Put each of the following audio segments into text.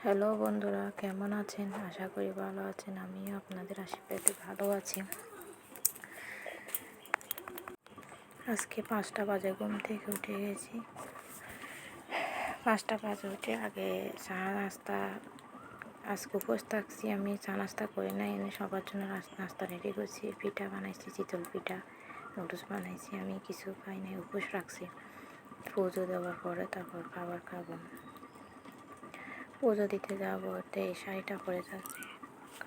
Hello বন্ধুরা, কেমন আছেন? আশা করি ভালো আছেন। আমিও আপনাদের আশীর্বাদে ভালো আছি। আজকে 5টা বাজে ঘুম থেকে উঠে গেছি। 5টা বাজে উঠে আগে চা নাস্তা, আজকে উপোস থাকছি, আমি চা নাস্তা করি নাই, এনে সবার জন্য নাস্তা রেডি করছি। পিঠা বানাইছি, চিতল পিঠা, নুডলস বানাইছি। আমি কিছু খাই নাই, উপোস রাখছি। পুজো দেওয়ার পরে তারপর খাবার খাবো। পুজো দিতে যাবো, এই শাড়িটা পরে যাচ্ছি,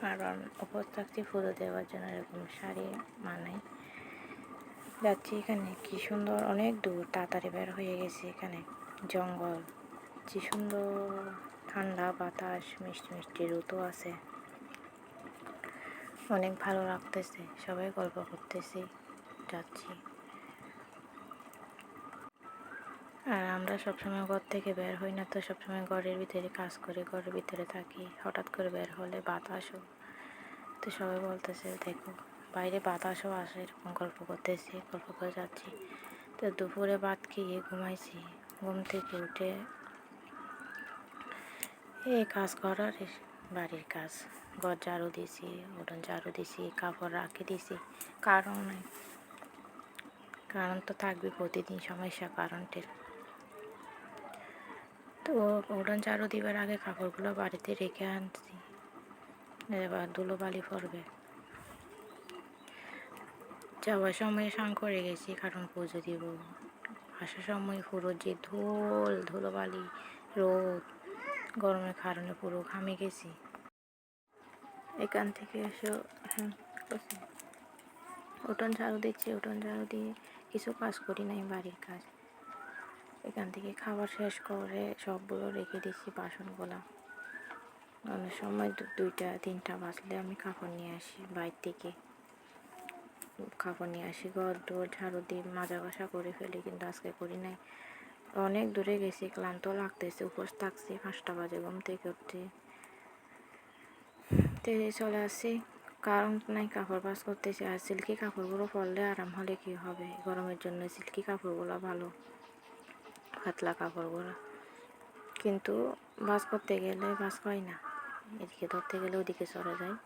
কারণ উপোস থাকছি। পুজো দেওয়ার জন্য এরকম শাড়ি মানাই। যাচ্ছি, এখানে কি সুন্দর, অনেক দূর, তাড়াতাড়ি বের হয়ে গেছি। এখানে জঙ্গল, কি সুন্দর ঠান্ডা বাতাস, মিষ্টি মিষ্টি ঋতু আছে, অনেক ভালো লাগতেছে। সবাই গল্প করতেছি, যাচ্ছি। আর আমরা সবসময় ঘর থেকে বের হই না, তো সবসময় ঘরের ভিতরে কাজ করি, ঘরের ভিতরে থাকি। হঠাৎ করে বের হলে বাতাসও, তো সবাই বলতেছে দেখো বাইরে বাতাসও আসে, এরকম গল্প করতেছি, গল্প করে যাচ্ছি। তো দুপুরে ভাত খেয়ে ঘুমাইছি। ঘুম থেকে উঠে এই কাজ করার, বাড়ির কাজ, ঘর ঝাড়ু দিছি, উঠোন ঝাড়ু দিছি, কাপড় রাখে দিছি। কারণ তো থাকবে প্রতিদিন সমস্যা কারেন্টের। তো উঠোন ঝাড়ু দিবার আগে কাপড়গুলো বাড়িতে রেখে আনছি, এবার ধুলোবালি পড়বে। যাওয়ার সময় স্নান করে গেছি, কারণ পুজো দিব। আসার সময় পুরো যে ধুলোবালি, রোদ, গরমের কারণে পুরো ঘামে গেছি। এখান থেকে এসে উঠোন ঝাড়ু দিচ্ছি, উঠোন ঝাড়ু দিয়ে কিছু কাজ করি নাই, বাড়ির কাজ। এখান থেকে খাবার শেষ করে সবগুলো রেখে দিচ্ছি, বাসনগুলো। অনেক সময় 2টা 3টা বাজলে আমি কাপড় নিয়ে আসি, বাইরে থেকে কাপড় নিয়ে আসি, ঘর দৌড় ঝাড়ু দিয়ে মাজা ঘষা করে ফেলি, কিন্তু আজকে করি নাই। অনেক দূরে গেছি, ক্লান্ত লাগতেছে, উপোস থাকছি। 5টা বাজে ঘুম থেকে উঠছি, তো চলে আসছি। কারণ নাই, কাপড় ভাঁজ করতেছি। আর সিল্কি কাপড়গুলো পরলে আরাম হলে কি হবে, গরমের জন্য সিল্কি কাপড়গুলো ভালো, পাতলা কাপড়গুলো। কিন্তু ভাঁজ করতে গেলে ভাঁজ হয় না, এদিকে ধরতে গেলে ওদিকে চলে যায়।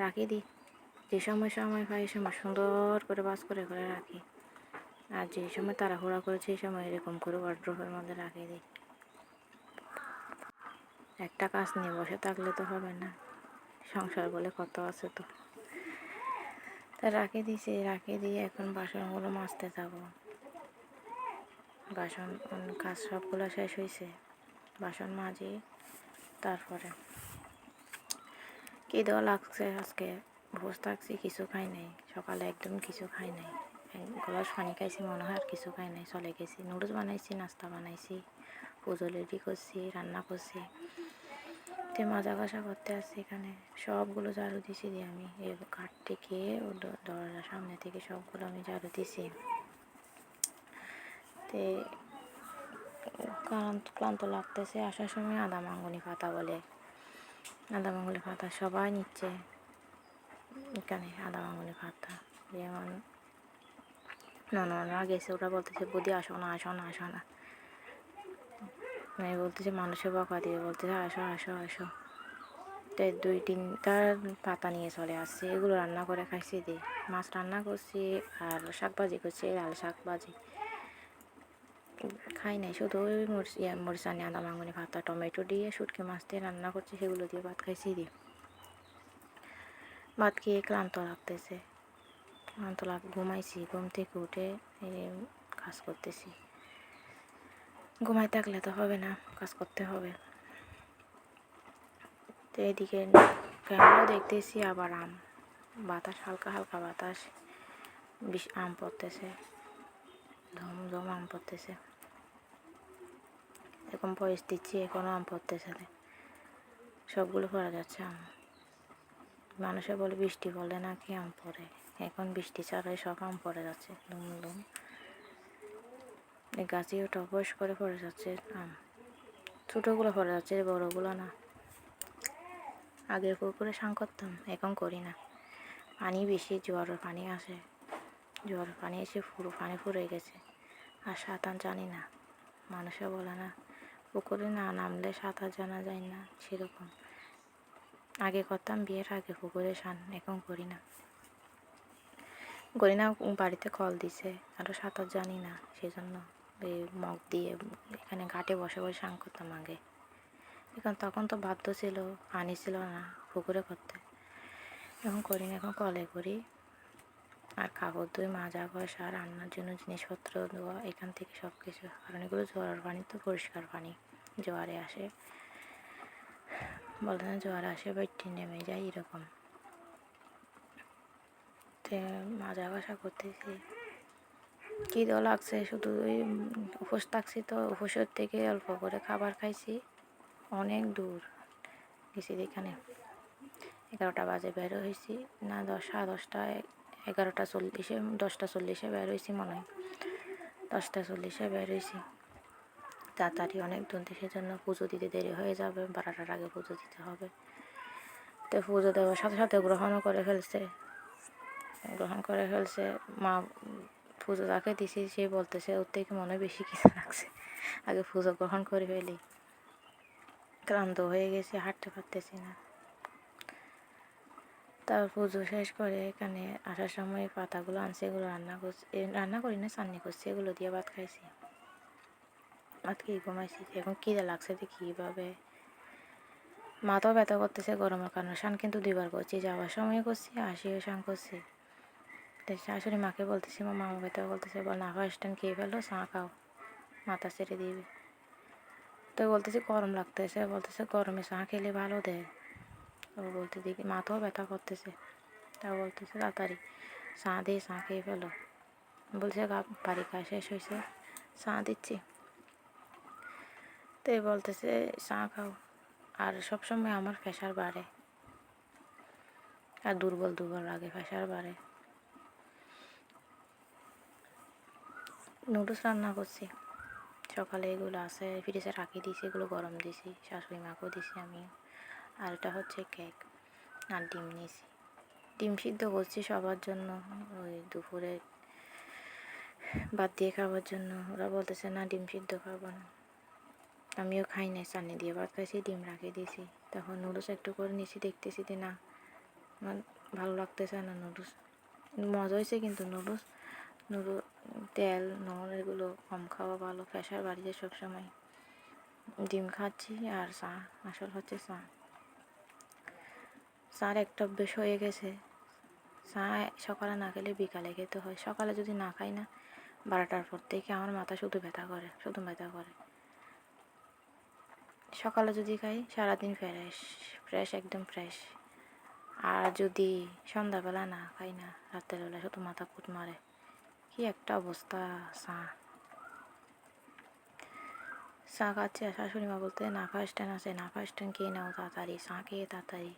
রাখি দিই, যে সময় পাই, এই সময় সুন্দর করে ভাঁজ করে করে রাখি। আর যে সময় তাড়াহুড়া করে, সেই সময় এরকম করে ওয়ার্ড্রোবের মধ্যে রাখি দিই। একটা কাজ নিয়ে বসে থাকলে তো হবে না, সংসার বলে কত আছে। তো তা রাখে দিয়েছি, রাখে দিয়ে এখন বাসনগুলো মাজতে যাবো। বাসন কাজ সবগুলো শেষ হয়েছে, বাসন মাজি। তারপরে কী দেওয়া লাগছে, আজকে ভোজ থাকছি, কিছু খাই নাই সকালে, একদম কিছু খাই নাই। গ্লাস পানি খাইছি মনে হয়, আর কিছু খাই নাই, চলে গেছি। নুডলস বানাইছি, নাস্তা বানাইছি, পুজো রেডি করছি, রান্না করছি। তে মাজা ঘষা করতে আসছি, এখানে সবগুলো ঝাড়ু দিছি দিয়ে আমি এই কাঠ থেকে দরজার সামনে থেকে সবগুলো আমি ঝাড়ু দিছি। তে ক্লান্ত লাগতেছে। আসার সময় আদা মাঙ্গুনি পাতা বলে, আদা মাঙ্গুনি পাতা সবাই নিচ্ছে এখানে। আদা মাঙ্গুনি পাতা যেমন ননরা গেছে, ওরা বলতেছে বৌদি আসো না, আসো না, আসো না। আমি বলতেছে মানুষের বকা দিয়ে বলতেছে আসো আসো আসো। তাই 2-3টা পাতা নিয়ে চলে আসছে, এগুলো রান্না করে খাইছি। দিই মাছ রান্না করছি, আর শাক ভাজি করছি, লাল শাক ভাজি। খাই নাই, শুধু ওই মরিচানি, আদা মাঙ্গুনি পাতা, টমেটো দিয়ে শুটকি মাছ দিয়ে রান্না করছি, সেগুলো দিয়ে ভাত খাইছি। দিই ভাত খেয়ে ক্লান্ত লাগতেছে, ঘুমাইছি। ঘুম থেকে উঠে কাজ করতেছি। ঘুমাই থাকলে তো হবে না, কাজ করতে হবে। তো এদিকে ক্যামেরা দেখতেছি, আবার আম বাতাস, হালকা হালকা বাতাস, আম পড়তেছে, ধম আম পড়তেছে। এরকম বয়স দিচ্ছি, এখনও আম পড়তেছে, সবগুলো পড়া যাচ্ছে আম। মানুষে বলে বৃষ্টি পড়লে নাকি আম পড়ে, এখন বৃষ্টি ছাড়াই সব আম পড়ে যাচ্ছে, দুম দুম। এই গাছেও টপস করে পড়ে যাচ্ছে আম, ছোটোগুলো পড়ে যাচ্ছে, বড়োগুলো না। আগে পুকুরে স্নান করতাম, এখন করি না। পানি বেশি, জোয়ারের পানি আসে, জোয়ারের পানি এসে পুরো পানি ফুরে গেছে, আর সাঁতার জানি না। মানুষে বলে না পুকুরে না নামলে সাঁতার জানা যায় না সেরকম। আগে করতাম, বিয়ের আগে পুকুরে স্নান, এখন করি না। বাড়িতে কল দিছে, আরও সাঁতার জানি না, সেজন্য এই মগ দিয়ে এখানে ঘাটে বসে বসে স্নান করতাম আগে। এখন তখন তো বাধ্য ছিল, পানি ছিল না পুকুরে করতে, এখন করি না, এখন কলে করি। আর কাপড় ধুয়ে, মাজা ঘষা, রান্নার জন্য জিনিসপত্র দেওয়া, এখান থেকে সব কিছু। কারণ এগুলো জোয়ারের পানি তো, পরিষ্কার পানি, জোয়ারে আসে, বলে না জোয়ার আসে বাইটি নেমে যায়, এরকম। তো মাজা ঘষা করতেছি, খিদেও লাগছে, শুধু ওই উপোস থাকছি তো, উপোসের থেকে অল্প করে খাবার খাইছি। অনেক দূর গেছি, এখানে 11টা বাজে বের হয়েছি, না 10, 10:30, 11:40, 10:40 বের হয়েছি মনে হয়, 10:40 বের হয়েছি। তাড়াতাড়ি অনেক দূর, দেশের জন্য পুজো দিতে দেরি হয়ে যাবে, 12টার আগে পুজো দিতে হবে। তো পুজো দেওয়ার সাথে সাথে গ্রহণ করে ফেলছে মা। পুজো তাকে দিছি, সে বলতেছে ওর থেকে মনে বেশি কিছু লাগছে, আগে পুজো গ্রহণ করে ফেলি। ক্লান্ত হয়ে গেছি, হাঁটতে পারতেছি না। তারপর পুজো শেষ করে এখানে আসার সময় পাতাগুলো আনছে, এগুলো রান্না করি না, চাননি করছি, এগুলো দিয়ে ভাত খাইছি। ভাত খেয়ে ঘুমাইছি। এখন খিদে লাগছে, দেখি কীভাবে মাথাও ব্যথা করতেছে গরমের কারণে। স্নান কিন্তু 2বার করছি, যাওয়ার সময় করছি, আসিও স্নান করছি। শাশুড়ি মাকে বলতেছি, মা ব্যথা বলতেছে, বল না স্ট্যান্ড খেয়ে ফেলো, চা খাও, মাথা ছেড়ে দিবে। তো বলতেছি গরম লাগতেছে, বলতেছে গরমে চা খেলে ভালো দেয়। ও বলতে দেখি মাথাও ব্যথা করতেছে, তা বলতেছে তাড়াতাড়ি চা দিয়ে চা খেয়ে ফেলো। বলছে বাড়ি কাজ শেষ হয়েছে, চা দিচ্ছি। তো বলতেছে চা খাও। আর সবসময় আমার প্রেশার বাড়ে, আর দুর্বল লাগে, প্রেশার বাড়ে। নুডলস রান্না করছি সকালে, এগুলো আছে ফ্রিজে রাখি দিয়েছি, এগুলো গরম দিয়েছি, শাশুড়ি মাকেও দিয়েছি আমিও। আর এটা হচ্ছে কেক, আর ডিম নিয়েছি, ডিম সিদ্ধ করছি সবার জন্য, ওই দুপুরে ভাত দিয়ে খাবার জন্য। ওরা বলতেছে না ডিম সিদ্ধ খাবো না, আমিও খাই না, চাটনি দিয়ে ভাত খাইছি, ডিম রাখি দিয়েছি। তখন নুডলস একটু করে নিয়েছি, দেখতেছি যে না আমার ভালো লাগতেছে না নুডলস। মজা হয়েছে কিন্তু নুডলস তেল নুন এগুলো কম খাওয়া ভালো, প্রেশার বাড়ি যায় সবসময়। ডিম খাচ্ছি আর চা, আসল হচ্ছে চা। চার একটা অভ্যেস হয়ে গেছে, চা সকালে না খেলে বিকালে খেতে হয়। সকালে যদি না খাই না, 12টার পর থেকে আমার মাথা শুধু ব্যথা করে। সকালে যদি খাই সারাদিন ফ্রেশ, একদম ফ্রেশ। আর যদি সন্ধ্যাবেলা না খাই না, রাত্রেবেলা শুধু মাথা কুট মারে, কি একটা অবস্থা। চা খাচ্ছে, আর শাশুড়ি মা বলতে না ফার্স্টেন আছে, না ফার্স্টেন খেয়ে নাও তাড়াতাড়ি, চা খেয়ে তাড়াতাড়ি।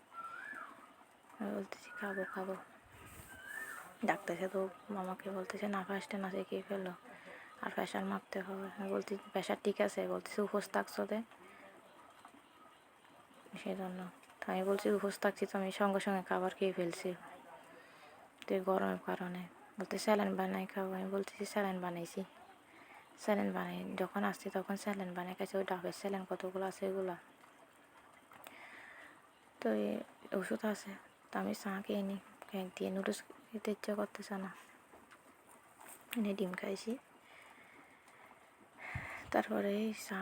আমি বলতেছি খাবো। ডাক্তার তো মামাকে বলতেছে না ফার্স্টেন আছে, খেয়ে ফেলো, আর প্রেশার মাপতে হবে। আমি বলছি প্রেশার ঠিক আছে, বলতেছে উপোস থাকছো দে, সেজন্য। আমি বলছি উপোস থাকছি তো, আমি সঙ্গে সঙ্গে খাবার খেয়ে ফেলছি, তো গরমের কারণে। বলতে স্যালাইন বানাই খাবো, আমি বলতেছি স্যালাইন বানাইছি, স্যালাইন বানাই যখন আসছি তখন স্যালাইন বানাই খাইছি, ওই ডাবের স্যালাইন কতগুলো আছে এগুলো। তো ওষুধ আছে, তো আমি চা খেয়ে নিই, কেক দিয়ে নুডলস খেতে ইচ্ছা করতেছে না, এনে ডিম খাইছি। তারপরে এই চা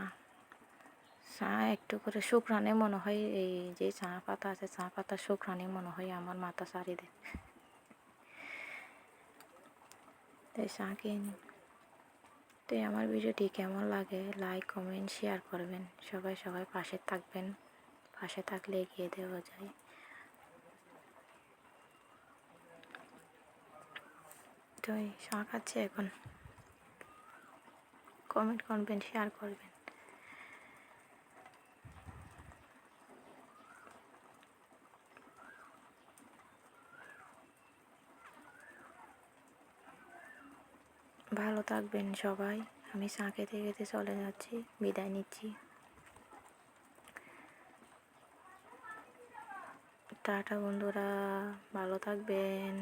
একটু করে শুকরানে মনে হয়, এই যে চা পাতা আছে, চা পাতা শুকরানে মনে হয় আমার মাথা সারি দেয়। তাই চা খেয়ে নিই। তো আমার ভিডিওটি কেমন লাগে, লাইক কমেন্ট শেয়ার করবেন, সবাই পাশে থাকবেন, পাশে থাকলে এগিয়ে দেওয়া যায়। তো চা খাচ্ছি এখন, কমেন্ট করবেন, শেয়ার করবেন। ভালো থাকবেন সবাই। আমি চা খেতে খেতে চলে যাচ্ছি, বিদায় নিচ্ছি। টাটা বন্ধুরা, ভালো থাকবেন।